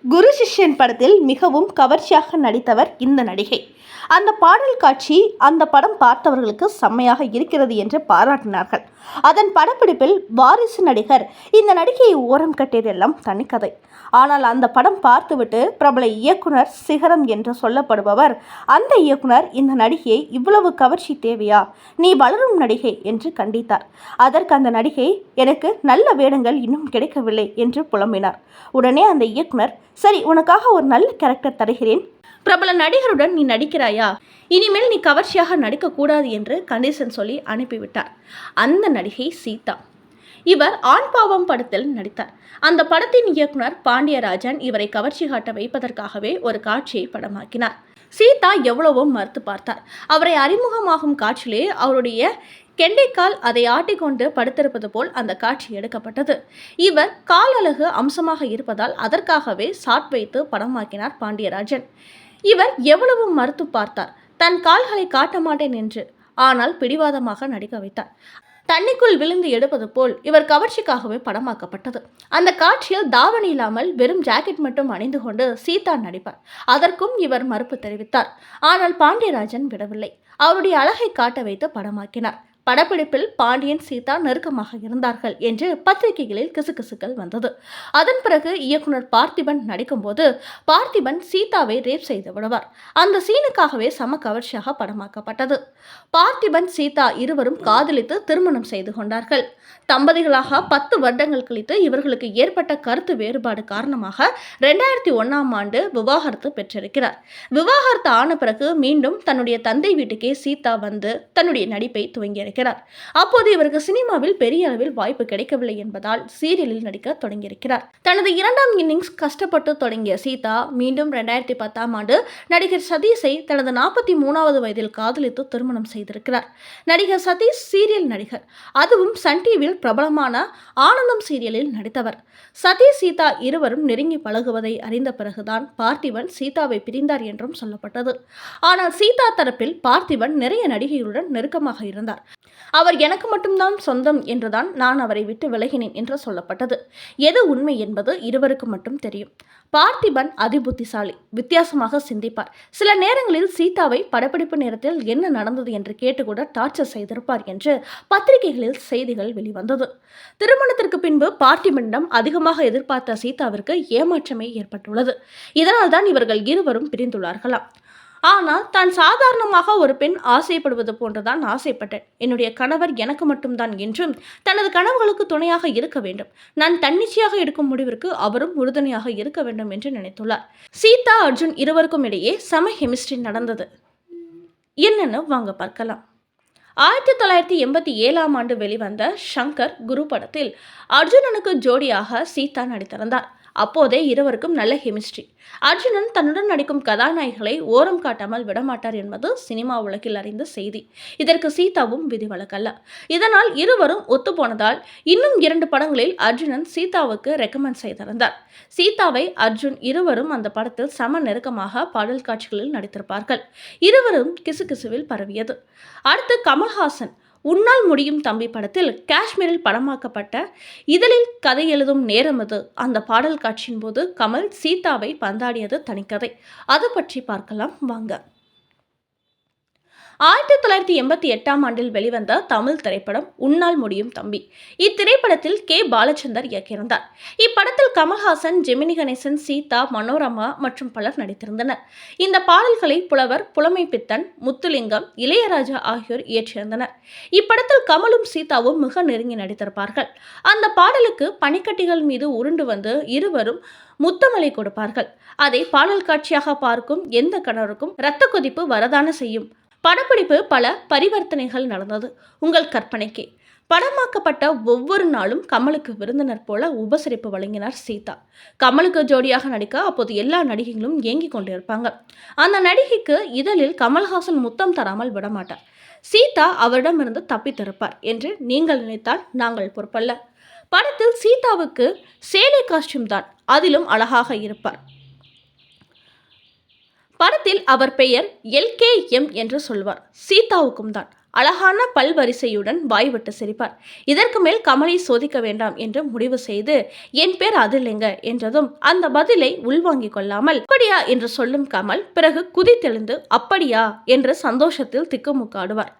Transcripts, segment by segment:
குரு சிஷ்யன் படத்தில் மிகவும் கவர்ச்சியாக நடித்தவர் இந்த நடிகை. அந்த பாடல் காட்சி அந்த படம் பார்த்தவர்களுக்கு செம்மையாக இருக்கிறது என்று பாராட்டினார்கள். அதன் படப்பிடிப்பில் வாரிசு நடிகர் இந்த நடிகையை ஓரம் கட்டியதெல்லாம் தனிக்கதை. ஆனால் அந்த படம் பார்த்துவிட்டு பிரபல இயக்குனர் சிகரம் என்று சொல்லப்படுபவர் அந்த இயக்குனர் இந்த நடிகையை இவ்வளவு கவர்ச்சி தேவையா, நீ வளரும் நடிகை என்று கண்டித்தார். அதற்கு அந்த நடிகை, எனக்கு நல்ல வேடங்கள் இன்னும் கிடைக்கவில்லை என்று புலம்பினார். உடனே அந்த இயக்குனர், சரி உனக்காக ஒரு நல்ல கேரக்டர் தருகிறேன், பிரபல நடிகருடன் நீ நடிக்கிறாயா, இனிமேல் நீ கவர்ச்சியாக நடிக்கக்கூடாது என்று கண்டிஷன் சொல்லி அனுப்பிவிட்டார். அந்த நடிகை சீதா. இவர் ஆண் பாவம் படத்தில் நடித்தார். அந்த படத்தின் இயக்குனர் பாண்டியராஜன் இவரை கவர்ச்சி காட்ட வைப்பதற்காகவே ஒரு காட்சியை படமாக்கினார். சீதா எவ்வளவோ மறுத்து பார்த்தார். அவரை அறிமுகமாகும் காட்சியிலே அவருடைய கெண்டைக்கால் அதை ஆட்டிக்கொண்டு படுத்திருப்பது போல் அந்த காட்சி எடுக்கப்பட்டது. இவர் கால் அழகு அம்சமாக இருப்பதால் அதற்காகவே ஷாட் வைத்து படமாக்கினார் பாண்டியராஜன். இவர் எவ்வளவு மறுத்து பார்த்தார், தன் கால்களை காட்ட மாட்டேன் என்று. ஆனால் பிடிவாதமாக நடிக்க வைத்தார். தண்ணிக்குள் விழுந்து எடுப்பது போல் இவர் கவர்ச்சிக்காகவே படமாக்கப்பட்டது. அந்த காட்சியில் தாவணி இல்லாமல் வெறும் ஜாக்கெட் மட்டும் அணிந்து கொண்டு சீதா நடிப்பார். அதற்கும் இவர் மறுப்பு தெரிவித்தார். ஆனால் பாண்டியராஜன் விடவில்லை. அவருடைய அழகை காட்ட வைத்து படமாக்கினார். படப்பிடிப்பில் பாண்டியன் சீதா நெருக்கமாக இருந்தார்கள் என்று பத்திரிகைகளில் கிசுகிசுக்கள் வந்தது. அதன் பிறகு இயக்குனர் பார்த்திபன் நடிக்கும்போது பார்த்திபன் சீதாவை ரேப் செய்து விடுவார். அந்த சீனுக்காகவே சம கவர்ச்சியாக படமாக்கப்பட்டது. பார்த்திபன் சீதா இருவரும் காதலித்து திருமணம் செய்து கொண்டார்கள். தம்பதிகளாக 10 வருடங்கள் கழித்து இவர்களுக்கு ஏற்பட்ட கருத்து வேறுபாடு காரணமாக 2001ஆம் ஆண்டு விவாகரத்து பெற்றிருக்கிறார். விவாகரத்து ஆன பிறகு மீண்டும் தன்னுடைய தந்தை வீட்டுக்கே சீதா வந்து தன்னுடைய நடிப்பை துவங்கியிருக்கிறார். அப்போது இவருக்கு சினிமாவில் பெரிய அளவில் வாய்ப்பு கிடைக்கவில்லை என்பதால் சீரியலில் நடிக்க தொடங்கியிருக்கிறார். தனது 2ஆம் இன்னிங்ஸ் கஷ்டப்பட்டு தொடங்கிய சீதா மீண்டும் 2010ஆம் ஆண்டு நடிகர் சதீஷை தனது 43வது வயதில் காதலித்து திருமணம் செய்திருக்கிறார். நடிகர் சதீஷ் சீரியல் நடிகர், அதுவும் சன் டிவியில் பிரபலமான ஆனந்தம் சீரியலில் நடித்தவர். சதீஷ் சீதா இருவரும் நெருங்கி பழகுவதை அறிந்த பிறகுதான் பார்த்திபன் சீதாவை பிரிந்தார் என்றும் சொல்லப்பட்டது. ஆனால் சீதா தரப்பில் பார்த்திபன் நிறைய நடிகைகளுடன் நெருக்கமாக இருந்தார். அவர் எனக்கு மட்டும்தான் சொந்தம் என்றுதான் நான் அவரை விட்டு விலகினேன் என்று சொல்லப்பட்டது. எது உண்மை என்பது இருவருக்கு மட்டும் தெரியும். பார்த்திபன் அதிபுத்திசாலி, வித்தியாசமாக சிந்திப்பார். சில நேரங்களில் சீதாவை படப்பிடிப்பு நேரத்தில் என்ன நடந்தது என்று கேட்டுக்கூட டார்ச்சர் செய்திருப்பார் என்று பத்திரிகைகளில் செய்திகள் வெளிவந்தது. திருமணத்திற்கு பின்பு பார்த்திபனிடம் அதிகமாக எதிர்பார்த்த சீதாவிற்கு ஏமாற்றமே ஏற்பட்டுள்ளது. இதனால் தான் இவர்கள் இருவரும் பிரிந்துள்ளார்களாம். ஆனால் தான் சாதாரணமாக ஒரு பெண் ஆசைப்படுவது போன்றுதான் ஆசைப்பட்டேன். என்னுடைய கணவர் எனக்கு மட்டும்தான் என்றும் தனது கனவுகளுக்கு துணையாக இருக்க வேண்டும். நான் தன்னிச்சையாக எடுக்கும் முடிவிற்கு அவரும் உறுதுணையாக இருக்க வேண்டும் என்று நினைத்துள்ளார். சீதா அர்ஜுன் இருவருக்கும் இடையே செம கெமிஸ்ட்ரி நடந்தது. என்னன்னு வாங்க பார்க்கலாம். 1987ஆம் ஆண்டு வெளிவந்த ஷங்கர் குரு படத்தில் அர்ஜுனனுக்கு ஜோடியாக சீதா நடித்திருந்தார். அப்போதே இருவருக்கும் நல்ல கெமிஸ்ட்ரி. அர்ஜுனன் தன்னுடன் நடிக்கும் கதாநாயகிகளை ஓரம் காட்டாமல் விடமாட்டார் என்பது சினிமா உலகில் அறிந்த செய்தி. இதற்கு சீதாவும் விதிவிலக்கல்ல. இதனால் இருவரும் ஒத்துப்போனதால் இன்னும் 2 படங்களில் அர்ஜுனன் சீதாவுக்கு ரெக்கமெண்ட் செய்திருந்தார். சீதாவை அர்ஜுன் இருவரும் அந்த படத்தில் சம நெருக்கமாக பாடல் காட்சிகளில் நடித்திருப்பார்கள். இருவரும் கிசுகிசுவில் பரவியது. அடுத்து கமல்ஹாசன் உன்னால் முடியும் தம்பி படத்தில் காஷ்மீரில் படமாக்கப்பட்ட இதழில் கதை எழுதும் நேரம் இது. அந்த பாடல் காட்சியின் போது கமல் சீதாவை பந்தாடியது தனிக்கதை. அது பற்றி பார்க்கலாம் வாங்க. 1988ஆம் ஆண்டில் வெளிவந்த தமிழ் திரைப்படம் உன்னால் முடியும் தம்பி. இத்திரைப்படத்தில் கே. பாலச்சந்தர் இயக்கியிருந்தார். இப்படத்தில் கமல்ஹாசன், ஜெமினி கணேசன், சீதா, மனோரமா மற்றும் பலர் நடித்திருந்தனர். இந்த பாடல்களை புலவர் புலமைப்பித்தன், முத்துலிங்கம், இளையராஜா ஆகியோர் இயற்றியிருந்தனர். இப்படத்தில் கமலும் சீதாவும் மிக நெருங்கி நடித்திருப்பார்கள். அந்த பாடலுக்கு பனிக்கட்டிகள் மீது உருண்டு வந்து இருவரும் முத்தமலை கொடுப்பார்கள். அதை பாடல் காட்சியாக பார்க்கும் எந்த கணவருக்கும் இரத்த கொதிப்பு வரதான செய்யும். படப்பிடிப்பு பல பரிவர்த்தனைகள் நடந்தது. உங்கள் கற்பனைக்கே. படமாக்கப்பட்ட ஒவ்வொரு நாளும் கமலுக்கு விருந்தினர் போல உபசரிப்பு வழங்கினார் சீதா. கமலுக்கு ஜோடியாக நடிக்க அப்போது எல்லா நடிகைகளும் ஏங்கிக் கொண்டிருப்பாங்க. அந்த நடிகைக்கு இதழில் கமல்ஹாசன் முத்தம் தராமல் விடமாட்டார். சீதா அவரிடமிருந்து தப்பித்திருப்பார் என்று நீங்கள் நினைத்தால் நாங்கள் பொறுப்பல்ல. படத்தில் சீதாவுக்கு சேலை காஸ்டியூம் தான், அதிலும் அழகாக இருப்பார். படத்தில் அவர் பெயர் LKM என்று சொல்வார். சீதாவுக்கும் தான். அழகான பல்வரிசையுடன் வாய்விட்டு சிரிப்பார். இதற்கு மேல் கமலை சோதிக்க வேண்டாம் என்று முடிவு செய்து, என் பேர் அது இல்லைங்க என்றதும் அந்த பதிலை உள்வாங்கிக் கொள்ளாமல் அப்படியா என்று சொல்லும் கமல் பிறகு குதித்தெழுந்து அப்படியா என்று சந்தோஷத்தில் திக்குமுக்காடுவார்.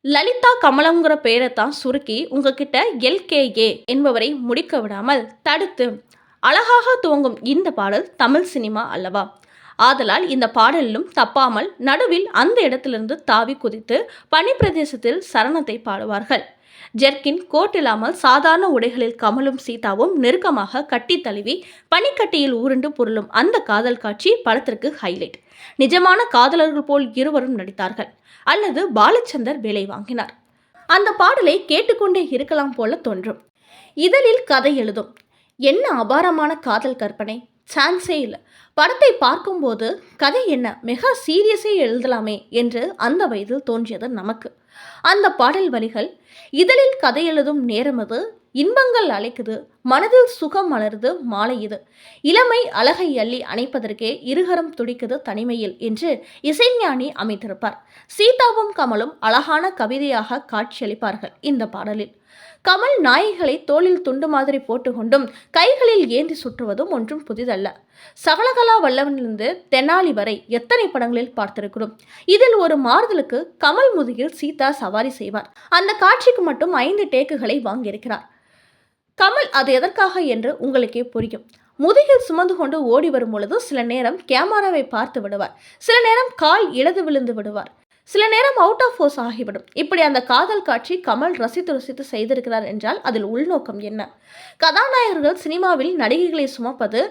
லலிதா கமலம்ங்கிற பெயரைத்தான் சுருக்கி உங்ககிட்ட LKA என்பவரை முடிக்க விடாமல் தடுத்து, அழகாக துவங்கும் இந்த பாடல் தமிழ் சினிமா அல்லவா? ஆதலால் இந்த பாடலிலும் தப்பாமல் நடுவில் அந்த இடத்திலிருந்து தாவி குதித்து பனி பிரதேசத்தில் சரணத்தை பாடுவார்கள். ஜெர்கின் கோட் இல்லாமல் சாதாரண உடைகளில் கமலும் சீதாவும் நெருக்கமாக கட்டி தழுவி பனிக்கட்டியில் உருண்டு புரளும் அந்த காதல் காட்சி படத்திற்கு ஹைலைட். நிஜமான காதலர்கள் போல் இருவரும் நடித்தார்கள். அல்லது பாலச்சந்தர் வேலை வாங்கினார். அந்த பாடலை கேட்டுக்கொண்டே இருக்கலாம் போல தோன்றும். இதழில் கதை எழுதும். என்ன அபாரமான காதல் கற்பனை! சான்ஸே இல்லை. படத்தை பார்க்கும்போது கதை என்ன, மெகா சீரியஸே எழுதலாமே என்று அந்த வயதில் தோன்றியது நமக்கு. அந்த பாடல் வரிகள், இதழில் கதை எழுதும் நேரம் அது, இன்பங்கள் அழைக்குது, மனதில் சுகம் மலருது மாலை இது, இளமை அழகை அள்ளி அணைப்பதற்கே இருகரம் துடிக்குது தனிமையில் என்று இசைஞானி அமைத்திருப்பார். சீதாவும் கமலும் அழகான கவிதையாக காட்சியளிப்பார்கள் இந்த பாடலில். கமல் நாயகிகளை தோளில் துண்டு மாதிரி போட்டுக்கொண்டும் கைகளில் ஏந்தி சுற்றுவதும் ஒன்றும் புதிதல்ல. சகலகலா வல்லவனிலிருந்து தெனாலி வரை எத்தனை படங்களில் பார்த்திருக்கிறோம். இதில் ஒரு மாறுதலுக்கு கமல் முதுகில் சீதா சவாரி செய்வார். அந்த காட்சிக்கு மட்டும் 5 டேக்குகளை வாங்கியிருக்கிறார் கமல். அது எதற்காக என்று உங்களுக்கே புரியும். முதுகில் சுமந்து கொண்டு ஓடி வரும் பொழுது சில நேரம் கேமராவை பார்த்து விடுவார், சில நேரம் கால் இழந்து விழுந்து விடுவார், சில நேரம் அவுட் ஆஃப் ஃபோர்ஸ் ஆகிவிடும். இப்படி அந்த காதல் காட்சி கமல் ரசித்து செய்திருக்கிறார் என்றால் அதில் உள்நோக்கம் என்ன? கதாநாயகர்கள் சினிமாவில் நடிகைகளை சுமப்பது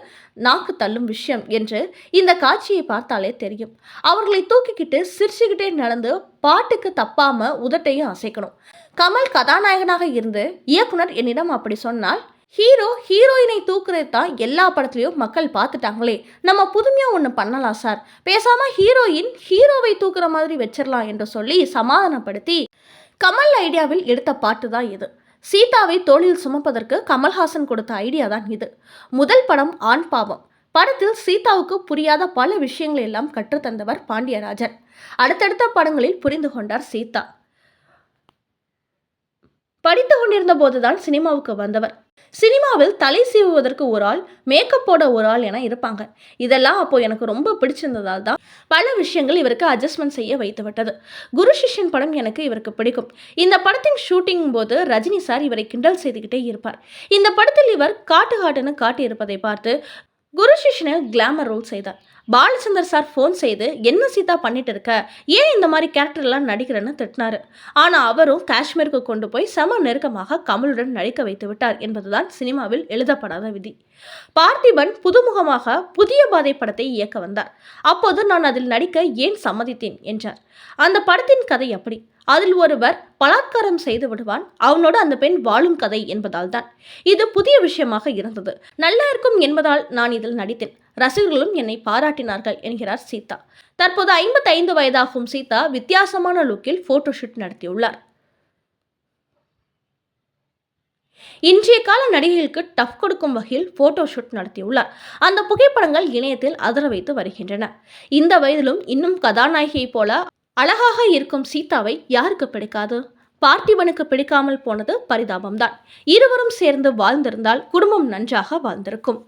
நாக்கு தள்ளும் விஷயம் என்று இந்த காட்சியை பார்த்தாலே தெரியும். அவர்களை தூக்கிக்கிட்டு சிரிச்சுக்கிட்டே நடந்து பாட்டுக்கு தப்பாம உதட்டையும் அசைக்கணும். கமல் கதாநாயகனாக இருந்து இயக்குனர் என்னிடம் அப்படி சொன்னால், ஹீரோயினை தூக்குறது தான் எல்லா படத்துலையும் மக்கள் பார்த்துட்டாங்களே, நம்ம புதுமையாக ஒன்று பண்ணலாம் சார், பேசாமல் ஹீரோவை தூக்குற மாதிரி வச்சிடலாம் என்று சொல்லி சமாதானப்படுத்தி கமல் ஐடியாவில் எடுத்த பாட்டு தான் இது. சீதாவை தோளில் சுமப்பதற்கு கமல்ஹாசன் கொடுத்த ஐடியா தான் இது. முதல் படம் ஆண் பாவம். படத்தில் சீதாவுக்கு புரியாத பல விஷயங்களை எல்லாம் கற்றுத்தந்தவர் பாண்டியராஜன். அடுத்தடுத்த படங்களில் புரிந்து கொண்டார் சீதா. படித்து கொண்டிருந்த போதுதான் சினிமாவுக்கு வந்தவர். சினிமாவில் தலை சீவுவதற்கு ஒரு ஆள், மேக்கப் போட ஒரு ஆள் என இருப்பாங்க. இதெல்லாம் அப்போ எனக்கு ரொம்ப பிடிச்சிருந்ததால் தான் பல விஷயங்கள் இவருக்கு அட்ஜஸ்ட்மெண்ட் செய்ய வைத்து விட்டது. குரு சிஷ்யன் படம் எனக்கு இவருக்கு பிடிக்கும். இந்த படத்தின் ஷூட்டிங் போது ரஜினி சார் இவரை கிண்டல் செய்துகிட்டே இருப்பார். இந்த படத்தில் இவர் காட்டுன்னு காட்டியிருப்பதை பார்த்து குரு சிஷ்யனில் கிளாமர் ரோல் செய்தார். பாலச்சந்தர் சார் ஃபோன் செய்து, என்ன சீதா பண்ணிட்டு இருக்க, ஏன் இந்த மாதிரி கேரக்டர்லாம் நடிக்கிறேன்னு திட்டினாரு. ஆனால் அவரும் காஷ்மீருக்கு கொண்டு போய் செம நெருக்கமாக கமலுடன் நடிக்க வைத்து விட்டார் என்பதுதான் சினிமாவில் எழுதப்படாத விதி. பார்த்திபன் புதுமுகமாக புதிய பாதை படத்தை இயக்க வந்தார். அப்போது நான் அதில் நடிக்க ஏன் சம்மதித்தேன் என்றார். அந்த படத்தின் கதை அப்படி. அதில் ஒருவர் பலாத்காரம் செய்து விடுவான், அவனோடு அந்த பெண் வாழும் கதை என்பதால் தான். இது புதிய விஷயமாக இருந்தது. நல்லா இருக்கும் என்பதால் நான் இதில் நடித்தேன். ரசிகர்களும் என்னை பாராட்டினார்கள் என்கிறார் சீதா. தற்போது 55 வயதாகும் சீதா வித்தியாசமான லுக்கில் போட்டோஷூட் நடத்தியுள்ளார். இன்றைய கால நடிகைகளுக்கு டஃப் கொடுக்கும் வகையில் போட்டோஷூட் நடத்தியுள்ளார். அந்த புகைப்படங்கள் இணையத்தில் அதிர வைத்து வருகின்றன. இந்த வயதிலும் இன்னும் கதாநாயகியை போல அழகாக இருக்கும் சீதாவை யாருக்கு பிடிக்காது? பார்த்திபனுக்கு பிடிக்காமல் போனது பரிதாபம்தான். இருவரும் சேர்ந்து வாழ்ந்திருந்தால் குடும்பம் நன்றாக வாழ்ந்திருக்கும்.